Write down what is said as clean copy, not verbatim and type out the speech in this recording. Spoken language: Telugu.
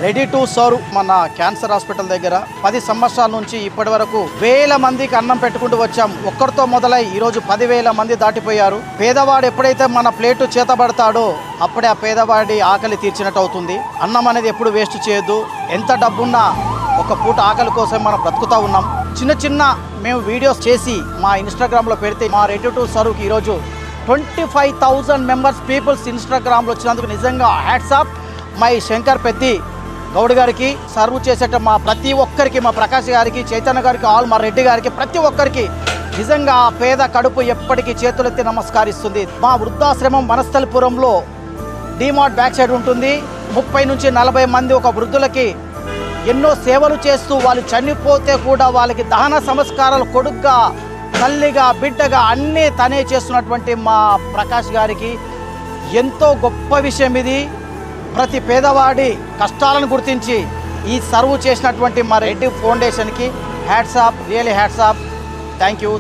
రెడీ టు సర్వ్ మన క్యాన్సర్ హాస్పిటల్ దగ్గర 10 సంవత్సరాల నుంచి ఇప్పటి వరకు వేల మందికి అన్నం పెట్టుకుంటూ వచ్చాం. ఒక్కరితో మొదలై ఈరోజు 10,000 మంది దాటిపోయారు. పేదవాడు ఎప్పుడైతే మన ప్లేటు చేతబడతాడో అప్పుడే ఆ పేదవాడి ఆకలి తీర్చినట్టు అవుతుంది. అన్నం అనేది ఎప్పుడు వేస్ట్ చేయొద్దు. ఎంత డబ్బున్నా ఒక పూట ఆకలి కోసం మనం బ్రతుకుతూ ఉన్నాం. చిన్న మేము వీడియోస్ చేసి మా ఇన్స్టాగ్రామ్లో పెడితే మా రెడీ టు సర్వ్కి ఈరోజు 25,000 మెంబర్స్ పీపుల్స్ ఇన్స్టాగ్రామ్లో వచ్చినందుకు నిజంగా hats off. My Shankar Peddi Goud గారికి, సర్వ్ చేసేట మా ప్రతి ఒక్కరికి, మా ప్రకాష్ గారికి, చైతన్య గారికి, మా రెడ్డి గారికి, ప్రతి ఒక్కరికి నిజంగా ఆ పేద కడుపు ఎప్పటికీ చేతులెత్తి నమస్కరిస్తుంది. మా వృద్ధాశ్రమం వనస్థలిపురంలో డిమార్ట్ బ్యాక్ సైడ్ ఉంటుంది. 30 నుంచి 40 మంది ఒక వృద్ధులకి ఎన్నో సేవలు చేస్తూ వాళ్ళు చనిపోతే కూడా వాళ్ళకి దహన సంస్కారాలు కొడుగ్గా, తల్లిగా, బిడ్డగా అన్నీ తనే చేస్తున్నటువంటి మా ప్రకాష్ గారికి ఎంతో గొప్ప విషయం ఇది. ప్రతి పేదవాడి కష్టాలను గుర్తించి ఈ సర్వ్ చేసినటువంటి మా రెడ్డి ఫౌండేషన్కి hats off, really hats off. Thank you.